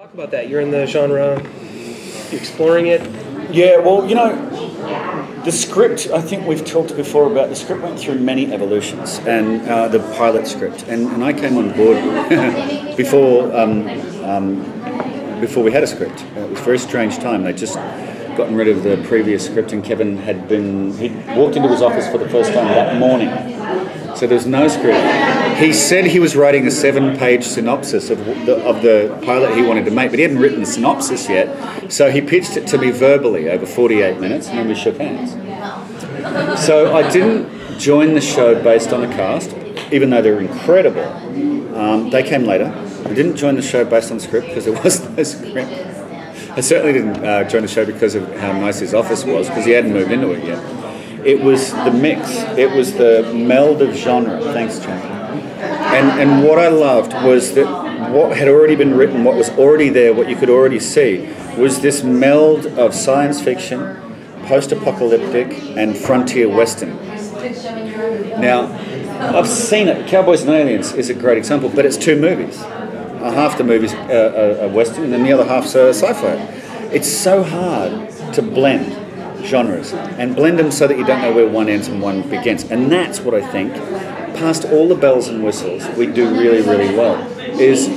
Talk about that. You're in the genre, you're exploring it. Yeah, well, you know, the script, I think we've talked before about the script went through many evolutions, and the pilot script. And I came on board before we had a script. It was a very strange time. They'd just gotten rid of the previous script, and Kevin he'd walked into his office for the first time that morning. So there's no script. He said he was writing a 7-page synopsis of the pilot he wanted to make, but he hadn't written the synopsis yet. So he pitched it to me verbally over 48 minutes, and then we shook hands. So I didn't join the show based on the cast, even though they're incredible. They came later. I didn't join the show based on the script because there was no script. I certainly didn't join the show because of how nice his office was, because he hadn't moved into it yet. It was the mix. It was the meld of genre. Thanks, John. And what I loved was that what had already been written, what was already there, what you could already see, was this meld of science fiction, post-apocalyptic, and frontier western. Now, I've seen it. Cowboys and Aliens is a great example, but it's 2 movies. Half the movie's a western, and then the other half's a sci-fi. It's so hard to blend genres and blend them so that you don't know where one ends and one begins. And that's what I think, past all the bells and whistles, we do really, really well, is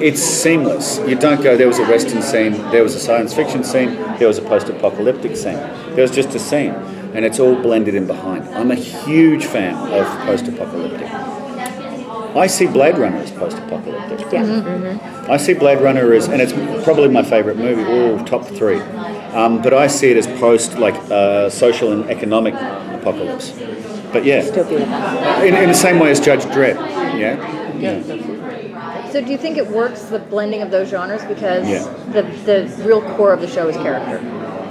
it's seamless. You don't go, there was a western scene, there was a science fiction scene, there was a post-apocalyptic scene. There was just a scene, and it's all blended in behind. I'm a huge fan of post-apocalyptic. I see Blade Runner as post-apocalyptic. Yeah. Mm-hmm. I see Blade Runner as, and it's probably my favourite movie, top 3. But I see it as social and economic apocalypse. But yeah, in the same way as Judge Dredd. Yeah. So do you think it works, the blending of those genres, because the real core of the show is character?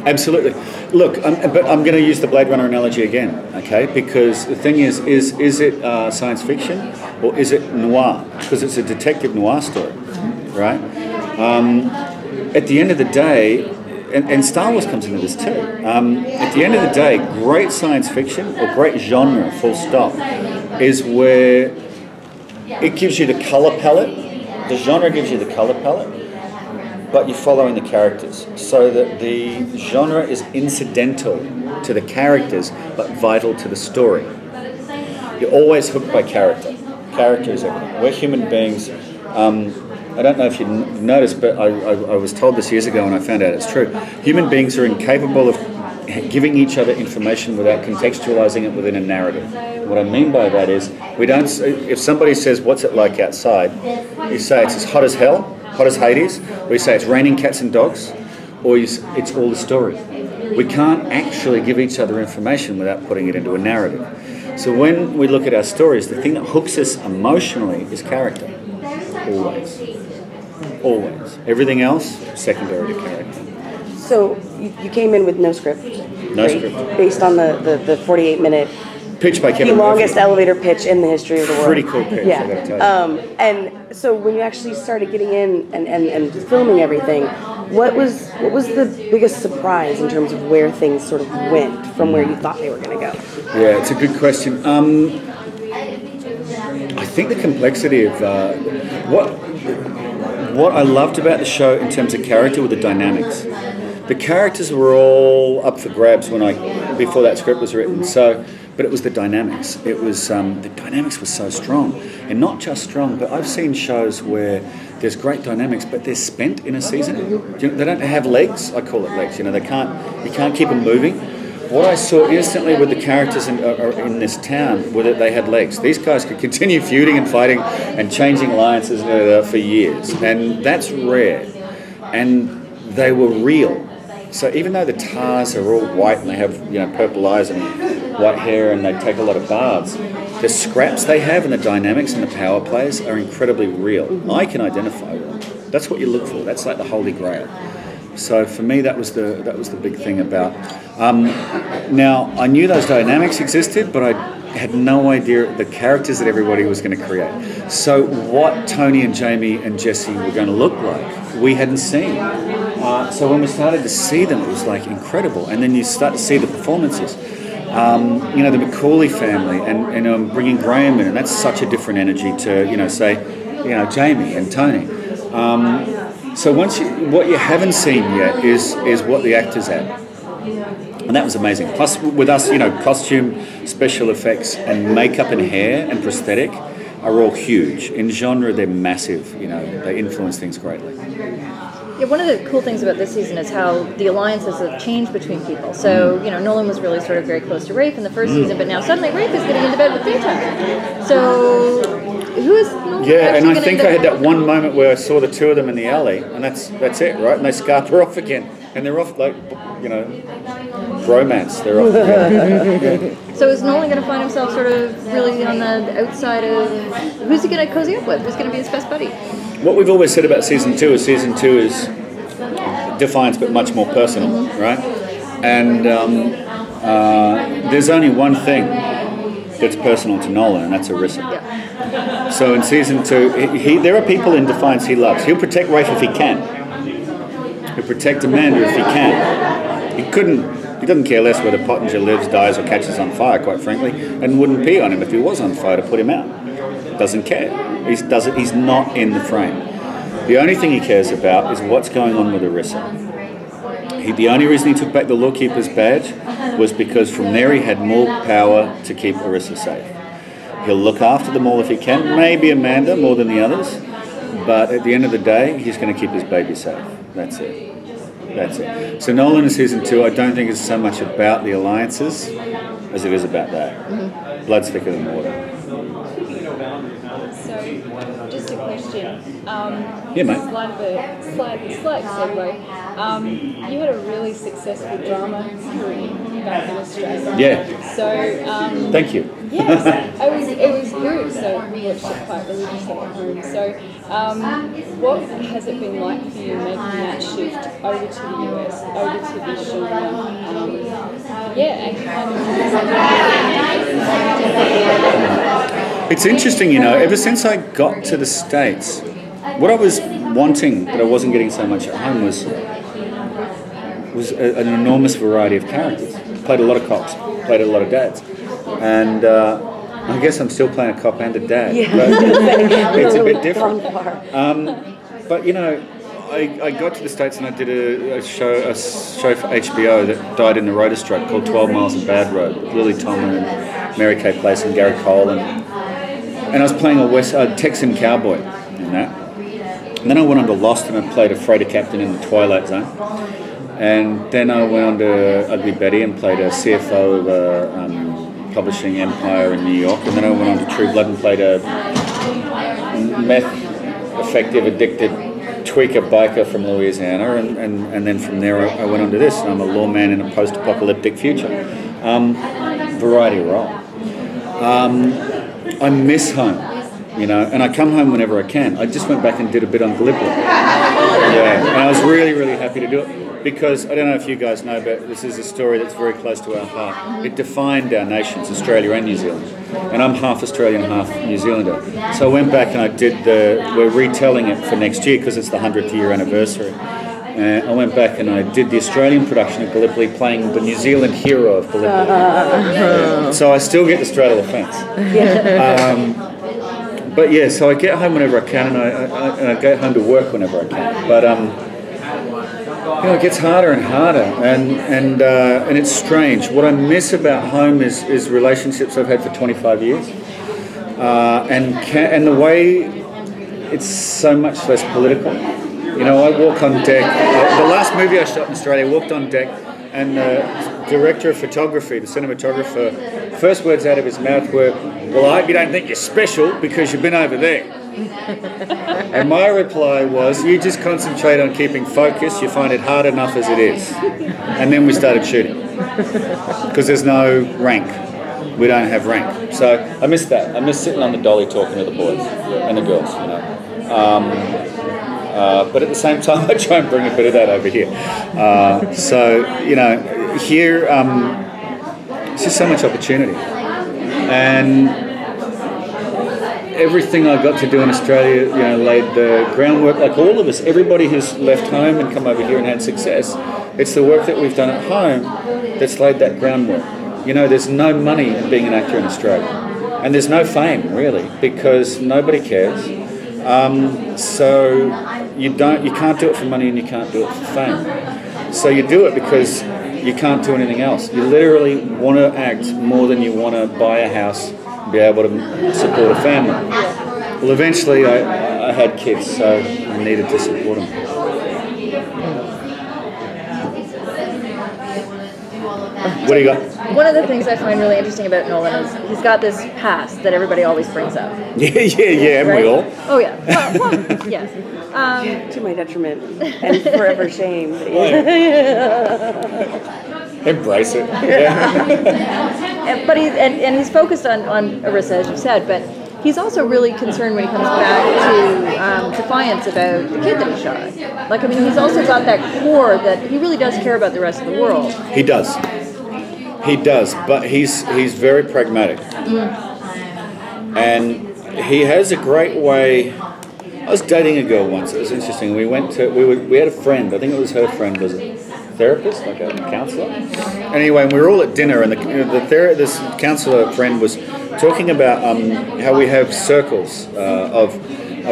Absolutely. Look, but I'm going to use the Blade Runner analogy again, okay? Because the thing is it science fiction or is it noir? Because it's a detective noir story, right? At the end of the day, and Star Wars comes into this too. At the end of the day, great science fiction or great genre, full stop, is where it gives you the colour palette. The genre gives you the colour palette, but you're following the characters, so that the genre is incidental to the characters, but vital to the story. You're always hooked by character. Character is everything. We're human beings. I don't know if you've noticed, but I was told this years ago and I found out it's true. Human beings are incapable of giving each other information without contextualizing it within a narrative. What I mean by that is, we don't. If somebody says, "What's it like outside?" you say it's as hot as hell, hot as Hades, or you say it's raining cats and dogs, or it's all the story. We can't actually give each other information without putting it into a narrative. So when we look at our stories, the thing that hooks us emotionally is character. Always. Always. Everything else, secondary to character. So you came in with no script? No script. Based on the 48-minute... Pitch by Kevin. The longest elevator pitch in the history of the world. Pretty cool pitch, yeah. I gotta tell you. And so when you actually started getting in and filming everything, what was the biggest surprise in terms of where things sort of went from where you thought they were going to go? Yeah, it's a good question. I think the complexity of what I loved about the show in terms of character were the dynamics. The characters were all up for grabs before that script was written. But it was the dynamics. It was the dynamics were so strong, and not just strong. But I've seen shows where there's great dynamics, but they're spent in a season. They don't have legs. I call it legs. You can't keep them moving. What I saw instantly with the characters in this town were that they had legs. These guys could continue feuding and fighting and changing alliances for years, and that's rare. And they were real. So even though the tars are all white and they have purple eyes and white hair and they take a lot of baths, the scraps they have and the dynamics and the power plays are incredibly real. I can identify with them. That's what you look for. That's like the holy grail. So for me, that was the big thing about. Now I knew those dynamics existed, but I had no idea the characters that everybody was going to create. So what Tony and Jamie and Jesse were going to look like, we hadn't seen. So when we started to see them, it was like incredible. And then you start to see the performances. The McCauley family, and bringing Graham in, and that's such a different energy to say Jamie and Tony. So what you haven't seen yet is what the actors had. And that was amazing. Plus, with us, costume, special effects, and makeup and hair and prosthetic are all huge. In genre, they're massive. They influence things greatly. Yeah, one of the cool things about this season is how the alliances have changed between people. So, Nolan was really sort of very close to Rafe in the first season, but now suddenly Rafe is getting into bed with Ventura. So, who is Nolan? Yeah, and I think I had that one moment where I saw the two of them in the alley, and that's it, right? And they scarper off again, and they're off bromance. They're off again. So is Nolan going to find himself sort of really on the outside of who's he going to cozy up with? Who's going to be his best buddy? What we've always said about season two is Defiance, but much more personal, right? And there's only one thing that's personal to Nolan, and that's Arissa. Yeah. So in season two, there are people in Defiance he loves. He'll protect Rafe if he can. He'll protect Amanda if he can. He doesn't care less whether Pottinger lives, dies, or catches on fire, quite frankly, and wouldn't pee on him if he was on fire to put him out. Doesn't care. He's not in the frame. The only thing he cares about is what's going on with Arissa. The only reason he took back the Lawkeeper's badge was because from there he had more power to keep Arissa safe. He'll look after them all if he can, maybe Amanda more than the others, but at the end of the day, he's going to keep his baby safe. That's it. So Nolan in season two, I don't think is so much about the alliances as it is about that. Mm-hmm. Blood's thicker than water. So, just a question. Yeah, mate. Slight segue. You had a really successful drama career back in Australia. Yeah. So, thank you. Yes, it was good. So we watched it quite religiously at home. So, what has it been like for you making that shift over to the US, over to this genre? And It's interesting, ever since I got to the States, what I was wanting, but I wasn't getting so much at home, was an enormous variety of characters. Played a lot of cops, played a lot of dads. And I guess I'm still playing a cop and a dad. Yeah. But it's a bit different. But, I got to the States and I did a show for HBO that died in the rotor strike called 12 Miles of Bad Road, with Lily Tomlin and Mary Kay Place and Gary Cole. And I was playing a Texan cowboy in that. And then I went on to Lost and I played a freighter captain in the Twilight Zone. And then I went on to Ugly Betty and played a CFO of a publishing empire in New York. And then I went on to True Blood and played a meth-effective, addicted tweaker biker from Louisiana. And then from there I went on to this. I'm a lawman in a post-apocalyptic future. Variety role. I miss home. And I come home whenever I can. I just went back and did a bit on Gallipoli. Yeah, and I was really, really happy to do it because I don't know if you guys know, but this is a story that's very close to our heart. It defined our nations, Australia and New Zealand. And I'm half Australian, half New Zealander. So I went back and I did we're retelling it for next year because it's the 100th year anniversary. And I went back and I did the Australian production of Gallipoli playing the New Zealand hero of Gallipoli. So I still get to straddle the fence. But yeah, so I get home whenever I can, and I get home to work whenever I can. But it gets harder and harder, and it's strange. What I miss about home is relationships I've had for 25 years, and the way it's so much less political. I walk on deck. The last movie I shot in Australia, I walked on deck, and the director of photography, the cinematographer, first words out of his mouth were, "Well, I hope you don't think you're special because you've been over there." And my reply was, "You just concentrate on keeping focus, you find it hard enough as it is." And then we started shooting. Because there's no rank. We don't have rank. So I miss that. I miss sitting on the dolly talking to the boys and the girls, but at the same time, I try and bring a bit of that over here. Here, it's just so much opportunity. And everything I got to do in Australia, laid the groundwork, like all of us, everybody who's left home and come over here and had success, it's the work that we've done at home that's laid that groundwork. There's no money in being an actor in Australia. And there's no fame, really, because nobody cares. So you can't do it for money and you can't do it for fame. So you do it because you can't do anything else. You literally want to act more than you want to buy a house and be able to support a family. Well, eventually I had kids, so I needed to support them. What do you got? One of the things I find really interesting about Nolan is he's got this past that everybody always brings up. Yeah, haven't Right? we all? Oh yeah. Well, yes. To my detriment and forever shame. Embrace it. Yeah. But he's focused on Arissa, as you said, but he's also really concerned when he comes back to Defiance about the kid that he shot. Like, I mean, he's also got that core that he really does care about the rest of the world. He does. He does, but he's very pragmatic. And he has a great way. I was dating a girl once. It was interesting. We had a friend. I think it was her friend. Was a therapist, like a counsellor. Anyway, we were all at dinner, and this counsellor friend was talking about how we have circles of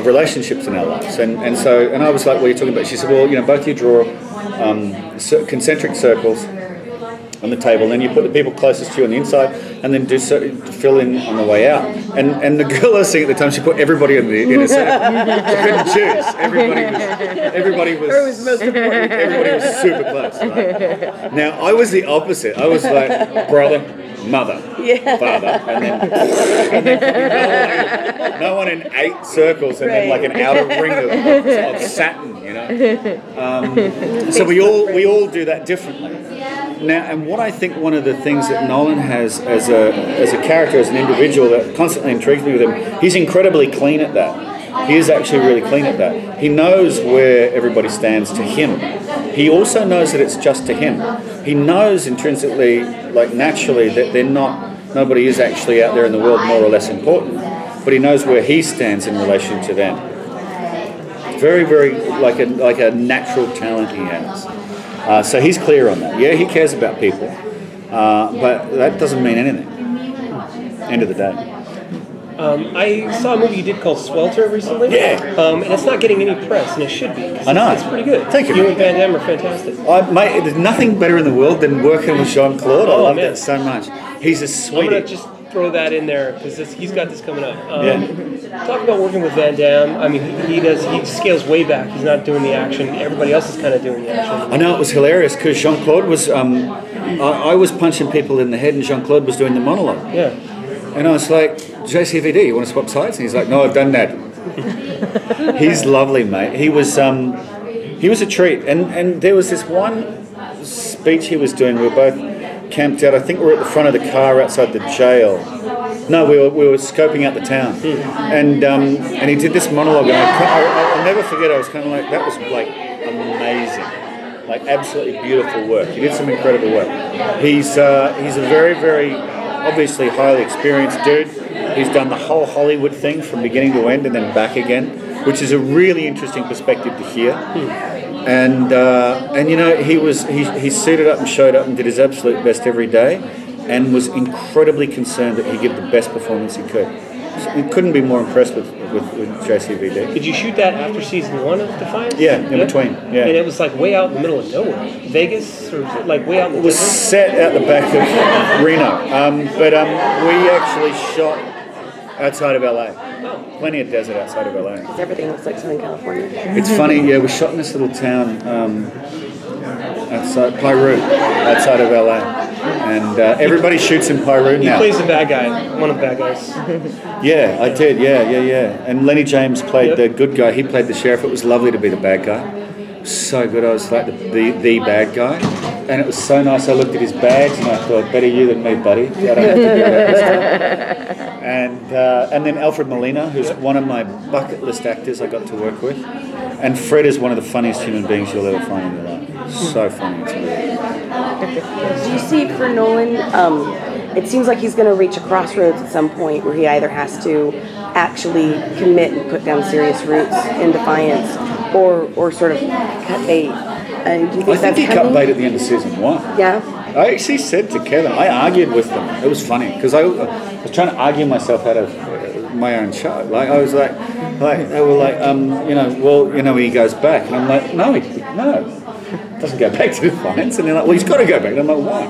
relationships in our lives, and I was like, "What are you talking about?" She said, "Well, both you draw concentric circles on the table, and then you put the people closest to you on the inside, and then fill in on the way out." And the girl I was seeing at the time, she put everybody in a circle. She couldn't choose. Everybody was. Her was most important. Everybody was super close. Right? Now I was the opposite. I was like brother, mother, father, and then no one in 8 circles, and then like an outer ring of Saturn. So we all do that differently. Now, and what I think one of the things that Nolan has as a character, as an individual, that constantly intrigues me with him, he's incredibly clean at that. He is actually really clean at that. He knows where everybody stands to him. He also knows that it's just to him. He knows intrinsically, like naturally, that nobody is actually out there in the world more or less important. But he knows where he stands in relation to them. Very, very like a natural talent he has. So he's clear on that. Yeah, he cares about people, but that doesn't mean anything. End of the day. I saw a movie you did called Swelter recently. Yeah. And it's not getting any press, and it should be. I know. It's pretty good. Thank you. You and Van Damme are fantastic. Mate, there's nothing better in the world than working with Jean-Claude. I love man. that so much. He's a I'm sweetie. going to just throw that in there, because he's got this coming up. Yeah. Talk about working with Van Damme. I mean, he scales way back. He's not doing the action. Everybody else is kind of doing the action. I know, it was hilarious, because Jean-Claude was... I was punching people in the head, and Jean-Claude was doing the monologue. Yeah. And I was like, JCVD, you want to swap sides? And he's like, no, I've done that. He's lovely, mate. He was a treat. And there was this one speech he was doing. We were both camped out. I think we were at the front of the car outside the jail. No, we were scoping out the town. And he did this monologue. And I'll never forget, I was kind of like, that was like amazing. Like absolutely beautiful work. He did some incredible work. He's a very, very... obviously highly experienced dude. He's done the whole Hollywood thing from beginning to end and then back again, which is a really interesting perspective to hear. And he suited up and showed up and did his absolute best every day, and was incredibly concerned that he give the best performance he could. So he couldn't be more impressed with JCVD. Did you shoot that after season 1 of Defiance? Yeah, in between. Yeah. And it was like way out in the middle of nowhere. Vegas, or like way out in the It was set out the back of Reno, but we actually shot outside of LA. Plenty of desert outside of LA. Everything looks like Southern California. It's funny, yeah, we shot in this little town outside Piru, outside of LA. And everybody shoots in Piru now. He plays the bad guy, one of the bad guys. Yeah, I did, yeah. And Lenny James played the good guy. He played the sheriff. It was lovely to be the bad guy. So good. I was like the bad guy. And it was so nice. I looked at his bags and I thought, better you than me, buddy. I don't have to do that this time. And then Alfred Molina, who's one of my bucket list actors I got to work with. And Fred is one of the funniest human beings you'll ever find in your life. So funny. It's weird. Do you see for Nolan, it seems like he's going to reach a crossroads at some point where he either has to actually commit and put down serious roots in Defiance, or sort of cut bait. And do you think I think he cut bait at the end of season 1. Yeah. I actually said to Kevin, I argued with them. It was funny because I was trying to argue myself out of my own show. Like I was like, Like they were like, well, he goes back, and I'm like, no, doesn't go back to Defiance, and they're like, well, he's got to go back. And I'm like, why?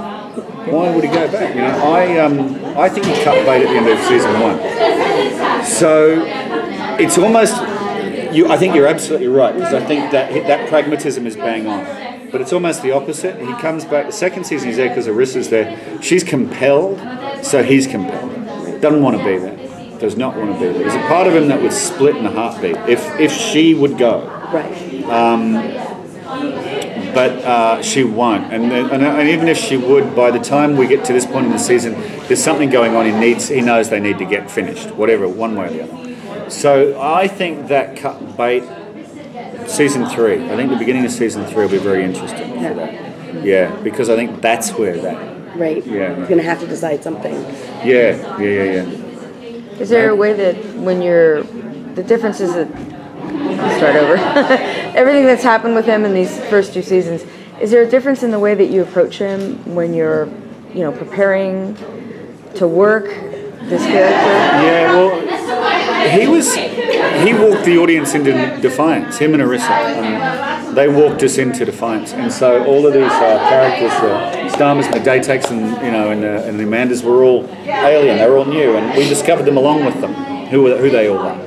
Why would he go back? I think he cut bait at the end of season 1. So it's almost, I think you're absolutely right, because I think that pragmatism is bang on. But it's almost the opposite. He comes back, the second season he's there because Arissa's there. She's compelled, so he's compelled. Doesn't want to be there. Does not want to be there. There's a part of him that would split in a heartbeat if she would go. Right. But she won't. And even if she would, by the time we get to this point in the season, there's something going on. He knows they need to get finished, whatever, one way or the other. So I think that cut bait, season 3. I think the beginning of season 3 will be very interesting for that. Yeah, because I think that's where that. Right. Yeah. You're gonna have to decide something. Yeah. Is there a way that when the difference is that, I'll start over, everything that's happened with him in these first 2 seasons, is there a difference in the way that you approach him when you're, preparing to work this character? Yeah, well, he walked the audience into Defiance, him and Arissa. They walked us into Defiance. And so all of these characters, Starmers, the Daytakes, and the Amandas were all alien. They were all new, and we discovered them along with them, who they all are.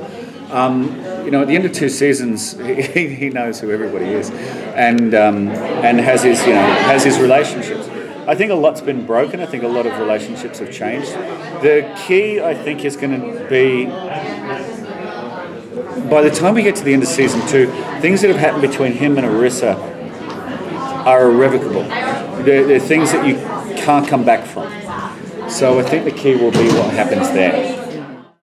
At the end of 2 seasons, he knows who everybody is, and has his relationships. I think a lot's been broken. I think a lot of relationships have changed. The key, I think, is going to be, by the time we get to the end of season 2, things that have happened between him and Arissa are irrevocable. They're things that you can't come back from. So I think the key will be what happens there.